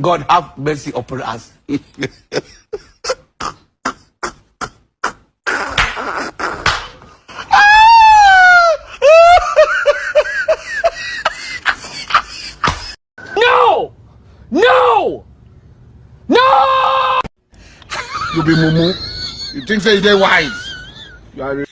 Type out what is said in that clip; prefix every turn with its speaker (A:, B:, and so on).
A: God have mercy upon us.
B: No! No! No!
C: You be mumu. You think say you dey wise. You are